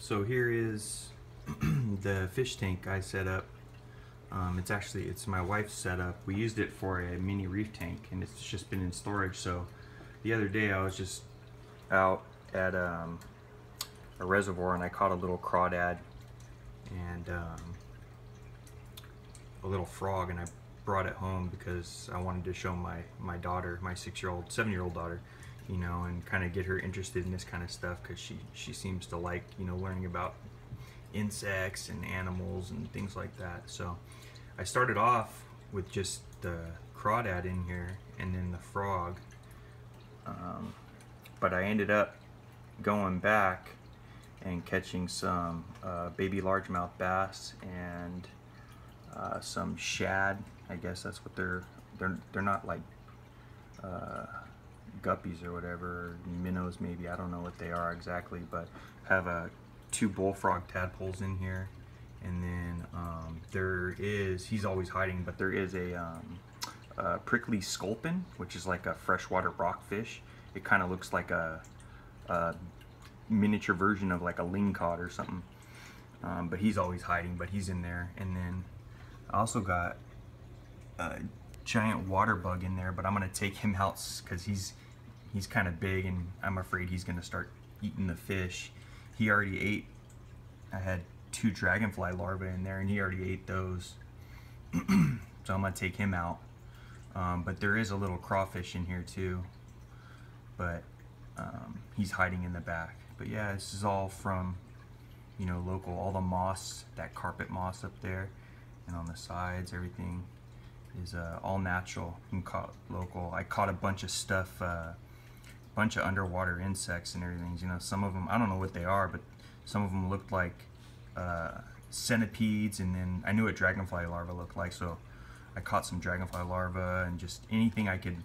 So here is the fish tank I set up. It's my wife's setup. We used it for a mini reef tank, and it's just been in storage. So the other day I was just out at a reservoir and I caught a little crawdad and a little frog, and I brought it home because I wanted to show my daughter, my 7-year-old daughter, and kind of get her interested in this kind of stuff, because she seems to like, learning about insects and animals and things like that. So I started off with just the crawdad in here and then the frog, but I ended up going back and catching some baby largemouth bass and some shad. I guess that's what they're not like guppies or whatever, or minnows maybe, I don't know what they are exactly, but have 2 bullfrog tadpoles in here. And then he's always hiding, but there is a prickly sculpin, which is like a freshwater rockfish. It kind of looks like a miniature version of like a lingcod or something, but he's always hiding, but he's in there. And then I also got a giant water bug in there, but I'm gonna take him out because he's kind of big, and I'm afraid he's gonna start eating the fish. He already ate, I had 2 dragonfly larvae in there, and he already ate those. So I'm gonna take him out. But there is a little crawfish in here too, but he's hiding in the back. But yeah, this is all from, local. All the moss, that carpet moss up there and on the sides, everything is all natural and caught local. I caught a bunch of stuff, bunch of underwater insects and everything. Some of them, I don't know what they are, but some of them looked like centipedes, and then I knew what dragonfly larvae looked like, so I caught some dragonfly larvae and just anything I could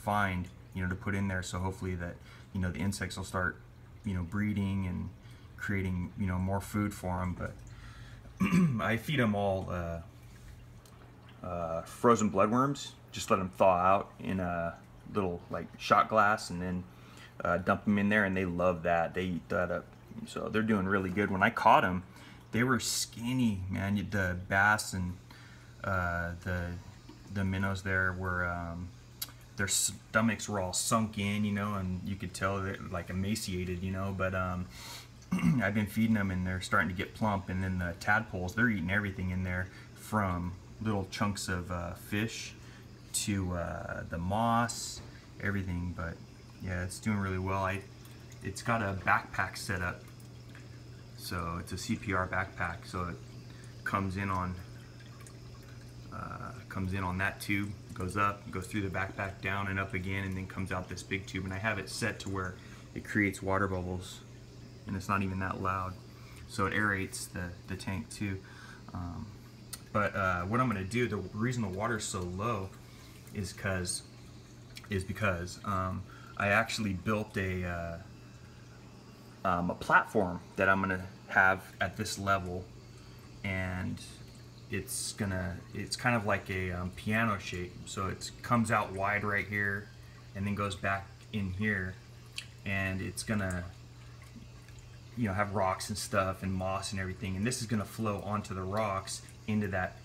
find, to put in there. So hopefully that, the insects will start, breeding and creating, more food for them. But I feed them all frozen bloodworms. Just let them thaw out in a little like shot glass, and then dump them in there, and they love that. They eat that up. So they're doing really good. When I caught them, they were skinny, man. The bass and the minnows there were, their stomachs were all sunk in, and you could tell they're like emaciated, but I've been feeding them and they're starting to get plump. And then the tadpoles, they're eating everything in there, from little chunks of fish to the moss, everything. But yeah, it's doing really well. It's got a backpack set up, so it's a CPR backpack, so it comes in on that tube, goes up, goes through the backpack, down and up again, and then comes out this big tube. And I have it set to where it creates water bubbles, and it's not even that loud, so it aerates the tank too. But what I'm going to do, the reason the water is so low is because I actually built a platform that I'm gonna have at this level, and it's kind of like a piano shape. So it comes out wide right here, and then goes back in here, and it's gonna have rocks and stuff and moss and everything, and this is gonna flow onto the rocks into that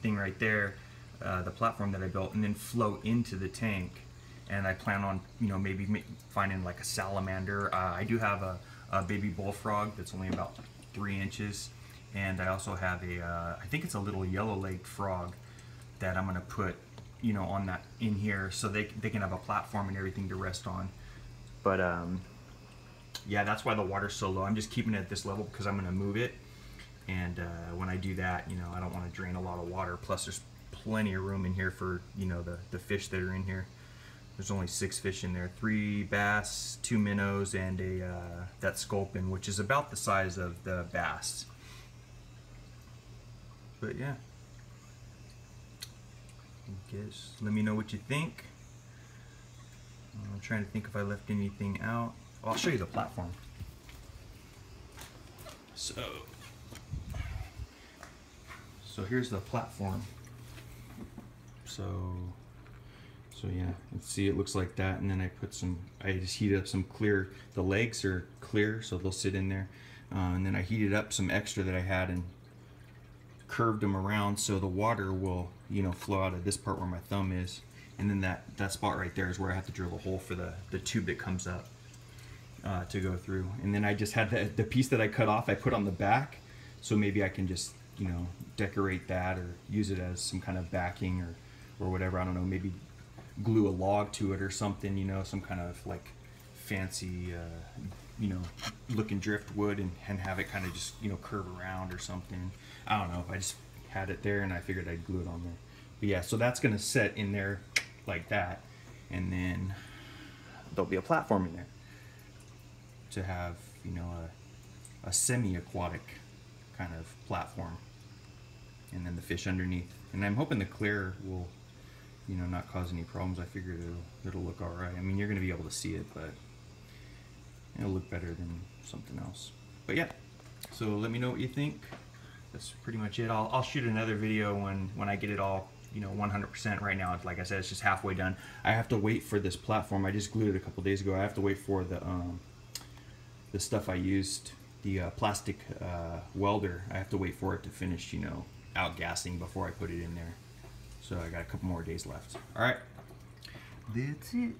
thing right there, the platform that I built, and then flow into the tank. And I plan on, maybe finding like a salamander. I do have a baby bullfrog that's only about 3 inches, and I also have I think it's a little yellow-legged frog that I'm gonna put, on that in here, so they can have a platform and everything to rest on. But yeah, that's why the water's so low. I'm just keeping it at this level because I'm gonna move it, and when I do that, I don't want to drain a lot of water. Plus, there's plenty of room in here for the fish that are in here. There's only 6 fish in there, 3 bass, 2 minnows, and that sculpin, which is about the size of the bass. But yeah, I guess let me know what you think. I'm trying to think if I left anything out. Well, I'll show you the platform. So here's the platform. So yeah, let's see, it looks like that, and then I just heated up some clear, the legs are clear, so they'll sit in there. and then I heated up some extra that I had and curved them around so the water will, you know, flow out of this part where my thumb is, and then that spot right there is where I have to drill a hole for the tube that comes up to go through. And then I just had the piece that I cut off I put on the back, so maybe I can just, you know, decorate that or use it as some kind of backing or whatever. I don't know, maybe glue a log to it or something, you know, some kind of like fancy you know, looking driftwood, and have it kind of just, you know, curve around or something. I don't know. I just had it there and I figured I'd glue it on there. But yeah, so that's gonna set in there like that, and then there'll be a platform in there to have, you know, a semi-aquatic kind of platform, and then the fish underneath. And I'm hoping the clear will, you know, not cause any problems. I figured it'll look all right. I mean, you're gonna be able to see it, but it'll look better than something else. But yeah, so let me know what you think. That's pretty much it. I'll shoot another video when I get it all, you know, 100%. Right now, like I said, it's just halfway done. I have to wait for this platform. I just glued it a couple days ago. I have to wait for the stuff I used, the plastic welder. I have to wait for it to finish, you know, outgassing before I put it in there. So I got a couple more days left. All right, that's it.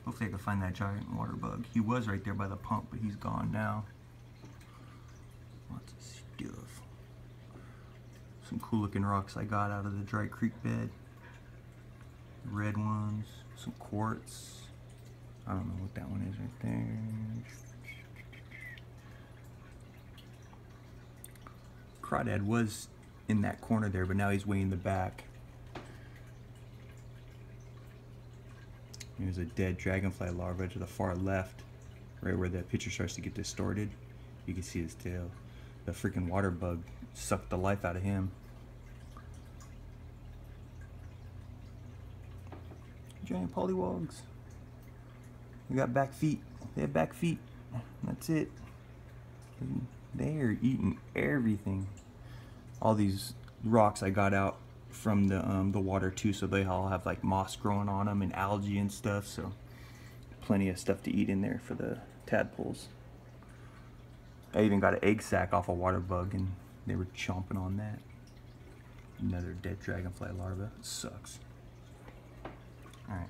Hopefully I can find that giant water bug. He was right there by the pump, but he's gone now. Lots of stuff. Some cool looking rocks I got out of the dry creek bed. Red ones, some quartz. I don't know what that one is right there. Crawdad was in that corner there, but now he's way in the back. There's a dead dragonfly larva to the far left, right where the picture starts to get distorted. You can see his tail. The freaking water bug sucked the life out of him. Giant polywogs. They got back feet. They have back feet. That's it. They are eating everything. All these rocks I got out from the water too, so they all have like moss growing on them and algae and stuff, so plenty of stuff to eat in there for the tadpoles. I even got an egg sac off a water bug and they were chomping on that. Another dead dragonfly larva. It sucks. Alright.